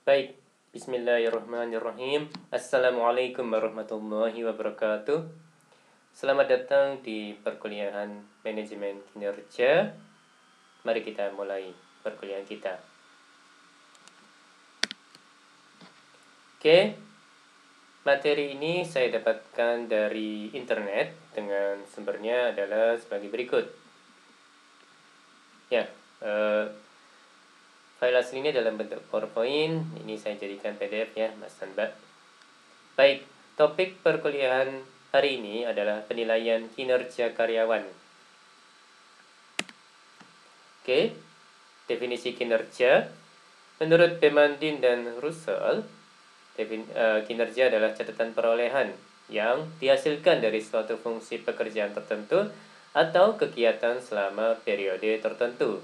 Baik, bismillahirrahmanirrahim. Assalamualaikum warahmatullahi wabarakatuh. Selamat datang di perkuliahan manajemen kinerja. Mari kita mulai perkuliahan kita. Oke, materi ini saya dapatkan dari internet dengan sumbernya adalah sebagai berikut. Ya, file aslinya dalam bentuk PowerPoint. Ini saya jadikan PDF ya, Mas dan Mbak. Baik, topik perkuliahan hari ini adalah penilaian kinerja karyawan. Oke, definisi kinerja. Menurut Demandin dan Russell, kinerja adalah catatan perolehan yang dihasilkan dari suatu fungsi pekerjaan tertentu atau kegiatan selama periode tertentu.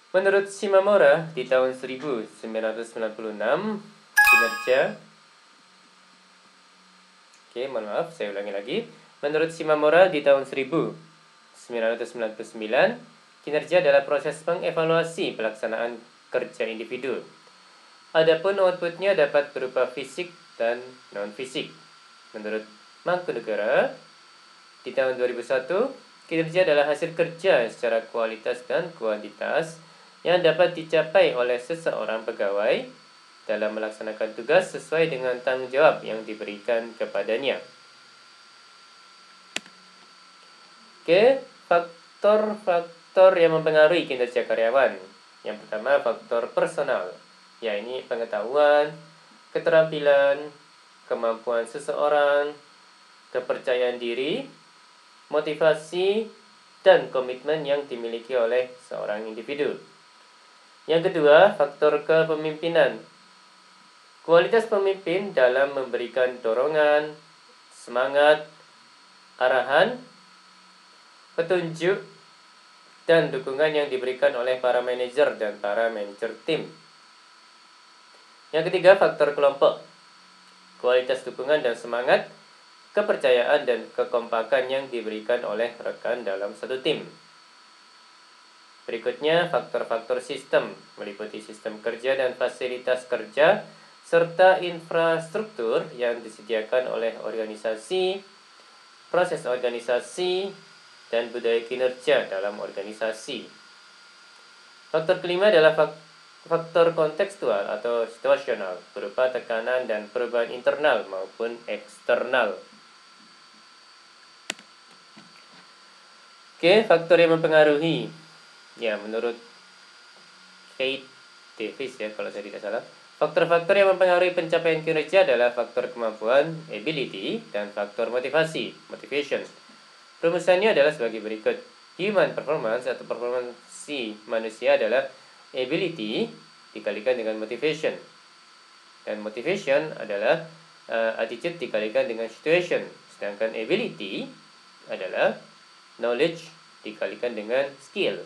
Menurut Shimamura di tahun 1996, kinerja saya ulangi lagi. Menurut Shimamura di tahun 1999, kinerja adalah proses mengevaluasi pelaksanaan kerja individu. Adapun outputnya dapat berupa fisik dan non-fisik. Menurut Mangkunegara di tahun 2001, kinerja adalah hasil kerja secara kualitas dan kuantitas yang dapat dicapai oleh seseorang pegawai dalam melaksanakan tugas sesuai dengan tanggung jawab yang diberikan kepadanya. Oke, faktor-faktor yang mempengaruhi kinerja karyawan. Yang pertama, faktor personal. Ya, ini pengetahuan, keterampilan, kemampuan seseorang, kepercayaan diri, motivasi, dan komitmen yang dimiliki oleh seorang individu. Yang kedua, faktor kepemimpinan. Kualitas pemimpin dalam memberikan dorongan, semangat, arahan, petunjuk, dan dukungan yang diberikan oleh para manajer dan para manajer tim. Yang ketiga, faktor kelompok. Kualitas dukungan dan semangat, kepercayaan dan kekompakan yang diberikan oleh rekan dalam satu tim. Berikutnya, faktor-faktor sistem, meliputi sistem kerja dan fasilitas kerja, serta infrastruktur yang disediakan oleh organisasi, proses organisasi, dan budaya kinerja dalam organisasi. Faktor kelima adalah faktor kontekstual atau situasional, berupa tekanan dan perubahan internal maupun eksternal. Oke, faktor yang mempengaruhi. Ya, menurut Kate Davis ya, kalau saya tidak salah. Faktor-faktor yang mempengaruhi pencapaian kinerja adalah faktor kemampuan, ability, dan faktor motivasi, motivation. Rumusannya adalah sebagai berikut. Human performance atau performansi manusia adalah ability dikalikan dengan motivation. Dan motivation adalah attitude dikalikan dengan situation. Sedangkan ability adalah knowledge dikalikan dengan skill.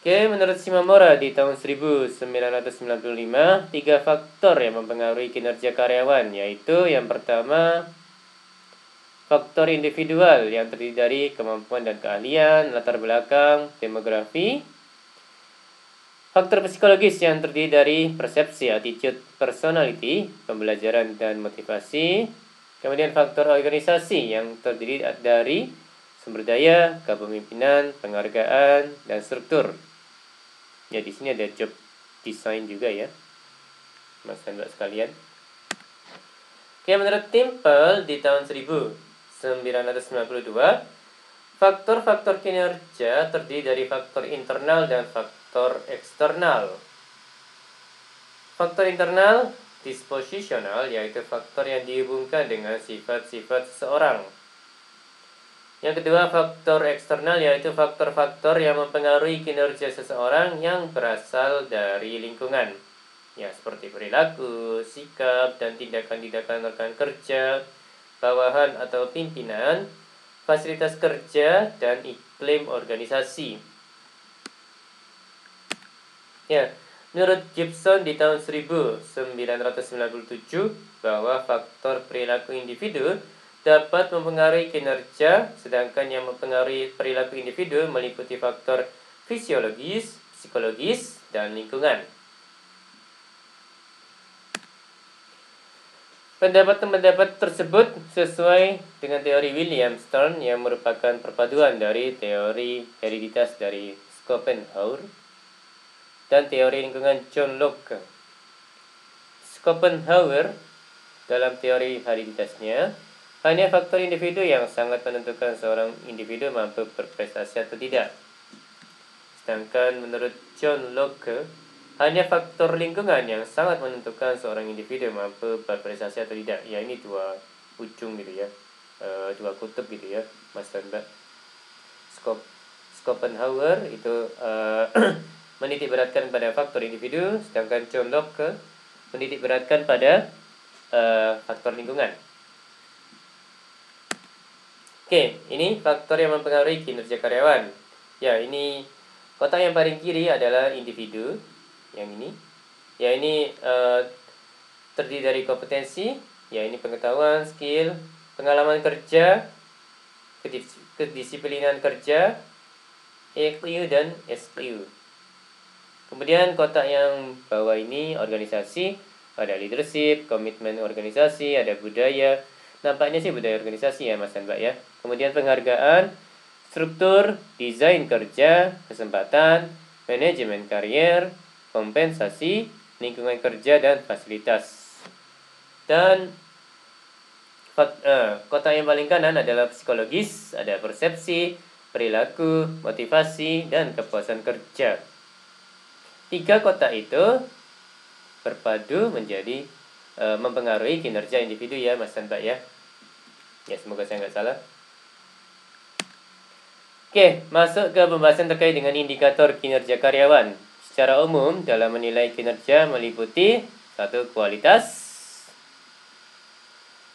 Oke, menurut Shimamura di tahun 1995, 3 faktor yang mempengaruhi kinerja karyawan, yaitu yang pertama, faktor individual yang terdiri dari kemampuan dan keahlian, latar belakang, demografi. Faktor psikologis yang terdiri dari persepsi, attitude, personality, pembelajaran dan motivasi. Kemudian faktor organisasi yang terdiri dari sumber daya, kepemimpinan, penghargaan, dan struktur. Ya, di sini ada job design juga ya, Mas dan Mbak sekalian. Oke, menurut Temple di tahun 1992, faktor-faktor kinerja terdiri dari faktor internal dan faktor eksternal. Faktor internal dispositional, yaitu faktor yang dihubungkan dengan sifat-sifat seseorang. Yang kedua, faktor eksternal, yaitu faktor-faktor yang mempengaruhi kinerja seseorang yang berasal dari lingkungan. Ya, seperti perilaku, sikap, dan tindakan-tindakan rekan kerja, bawahan atau pimpinan, fasilitas kerja, dan iklim organisasi. Ya, menurut Gibson di tahun 1997, bahwa faktor perilaku individu dapat mempengaruhi kinerja, sedangkan yang mempengaruhi perilaku individu meliputi faktor fisiologis, psikologis, dan lingkungan. Pendapat-pendapat tersebut sesuai dengan teori William Stern yang merupakan perpaduan dari teori hereditas dari Schopenhauer dan teori lingkungan John Locke. Schopenhauer dalam teori hereditasnya, hanya faktor individu yang sangat menentukan seorang individu mampu berprestasi atau tidak. Sedangkan menurut John Locke, hanya faktor lingkungan yang sangat menentukan seorang individu mampu berprestasi atau tidak. Ya, ini dua ujung gitu ya, dua kutub gitu ya, Mas dan Mbak. Schopenhauer itu menitik beratkan pada faktor individu, sedangkan John Locke menitik beratkan pada faktor lingkungan. Oke, ini faktor yang mempengaruhi kinerja karyawan. Ya, ini kotak yang paling kiri adalah individu. Yang ini, ya ini terdiri dari kompetensi, ya ini pengetahuan, skill, pengalaman kerja, kedisiplinan kerja, EQ dan SQ. Kemudian kotak yang bawah ini organisasi, ada leadership, komitmen organisasi, ada budaya. Nampaknya sih budaya organisasi ya Mas dan Mbak ya. Kemudian penghargaan, struktur, desain kerja, kesempatan, manajemen karier, kompensasi, lingkungan kerja, dan fasilitas. Dan kotak yang paling kanan adalah psikologis, ada persepsi, perilaku, motivasi, dan kepuasan kerja. 3 kotak itu berpadu menjadi mempengaruhi kinerja individu ya Mas dan Mbak ya. Ya, semoga saya nggak salah. Oke, masuk ke pembahasan terkait dengan indikator kinerja karyawan. Secara umum, dalam menilai kinerja meliputi 1. Kualitas,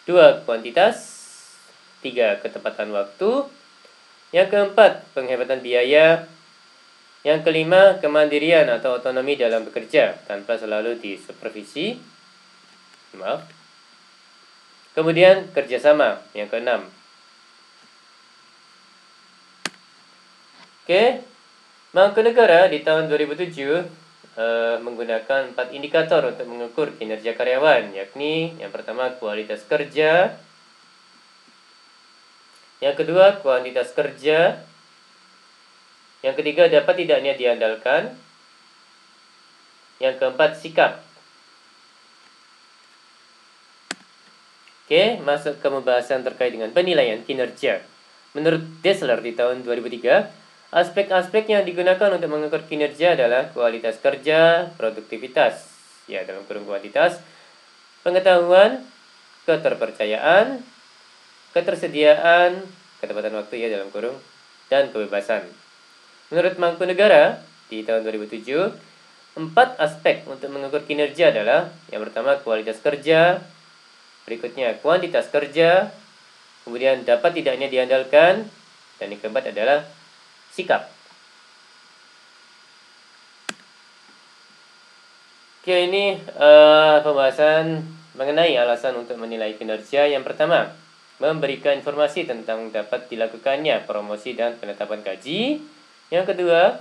2. Kuantitas, 3. Ketepatan waktu, yang keempat, penghematan biaya, yang kelima, kemandirian atau otonomi dalam bekerja tanpa selalu disupervisi. Kemudian kerjasama, yang keenam. Oke, Mangkunegara di tahun 2007 menggunakan 4 indikator untuk mengukur kinerja karyawan, yakni yang pertama kualitas kerja, yang kedua kuantitas kerja, yang ketiga dapat tidaknya diandalkan, yang keempat sikap. Oke, masuk ke pembahasan terkait dengan penilaian kinerja. Menurut Dessler di tahun 2003, aspek-aspek yang digunakan untuk mengukur kinerja adalah kualitas kerja, produktivitas, ya dalam kurung kuantitas, pengetahuan, keterpercayaan, ketersediaan, ketepatan waktu ya dalam kurung, dan kebebasan. Menurut Mangkunegara di tahun 2007, 4 aspek untuk mengukur kinerja adalah yang pertama kualitas kerja, berikutnya kuantitas kerja, kemudian dapat tidaknya diandalkan, dan yang keempat adalah sikap. Oke, ini pembahasan mengenai alasan untuk menilai kinerja. Yang pertama, memberikan informasi tentang dapat dilakukannya promosi dan penetapan gaji. Yang kedua,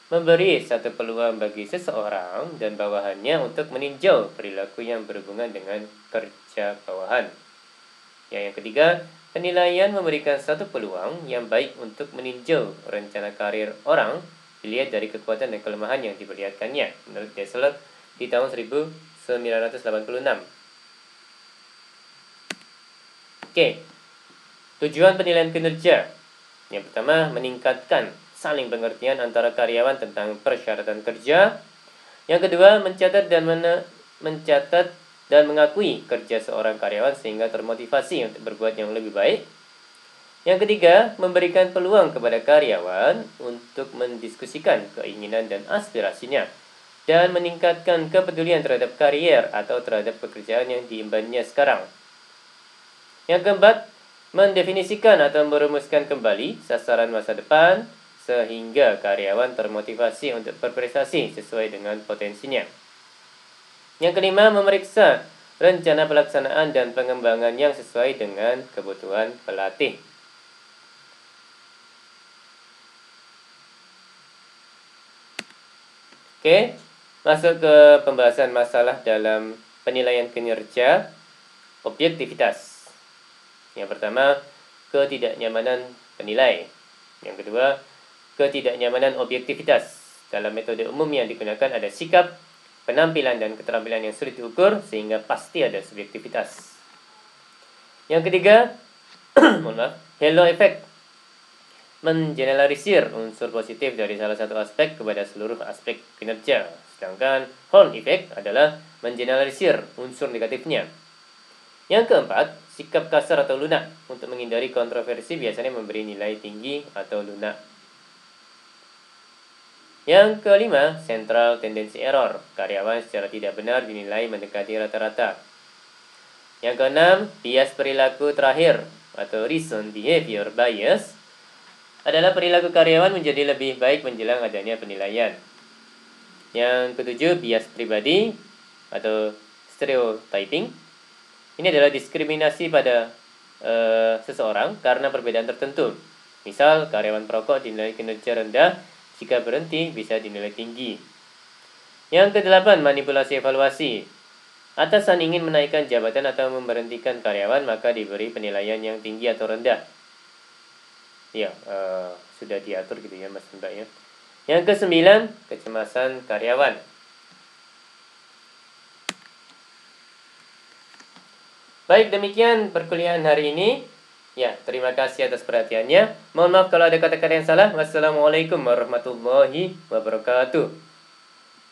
memberi satu peluang bagi seseorang dan bawahannya untuk meninjau perilaku yang berhubungan dengan kerja bawahan. Yang ketiga, penilaian memberikan satu peluang yang baik untuk meninjau rencana karir orang dilihat dari kekuatan dan kelemahan yang diperlihatkannya, menurut Dessler di tahun 1986. Oke, tujuan penilaian kinerja. Yang pertama, meningkatkan saling pengertian antara karyawan tentang persyaratan kerja. Yang kedua, mencatat dan mengakui kerja seorang karyawan sehingga termotivasi untuk berbuat yang lebih baik. Yang ketiga, memberikan peluang kepada karyawan untuk mendiskusikan keinginan dan aspirasinya dan meningkatkan kepedulian terhadap karier atau terhadap pekerjaan yang diembannya sekarang. Yang keempat, mendefinisikan atau merumuskan kembali sasaran masa depan sehingga karyawan termotivasi untuk berprestasi sesuai dengan potensinya. Yang kelima, memeriksa rencana pelaksanaan dan pengembangan yang sesuai dengan kebutuhan pelatih. Oke, masuk ke pembahasan masalah dalam penilaian kinerja objektivitas. Yang pertama, ketidaknyamanan penilai. Yang kedua, ketidaknyamanan objektivitas. Dalam metode umum yang digunakan ada sikap, penampilan, dan keterampilan yang sulit diukur sehingga pasti ada subjektivitas. Yang ketiga, halo effect, mengeneralisir unsur positif dari salah satu aspek kepada seluruh aspek kinerja. Sedangkan Horn effect adalah mengeneralisir unsur negatifnya. Yang keempat, sikap kasar atau lunak. Untuk menghindari kontroversi biasanya memberi nilai tinggi atau lunak. Yang kelima, central tendency error. Karyawan secara tidak benar dinilai mendekati rata-rata. Yang keenam, bias perilaku terakhir atau reason behavior bias adalah perilaku karyawan menjadi lebih baik menjelang adanya penilaian. Yang ketujuh, bias pribadi atau stereotyping. Ini adalah diskriminasi pada seseorang karena perbedaan tertentu. Misal, karyawan perokok dinilai kinerja rendah, jika berhenti bisa dinilai tinggi. Yang kedelapan, manipulasi evaluasi. Atasan ingin menaikkan jabatan atau memberhentikan karyawan, maka diberi penilaian yang tinggi atau rendah. Ya, sudah diatur gitu ya Mas Mbak ya. Yang kesembilan, kecemasan karyawan. Baik, demikian perkuliahan hari ini. Ya, terima kasih atas perhatiannya. Mohon maaf kalau ada kata-kata yang salah. Wassalamualaikum warahmatullahi wabarakatuh.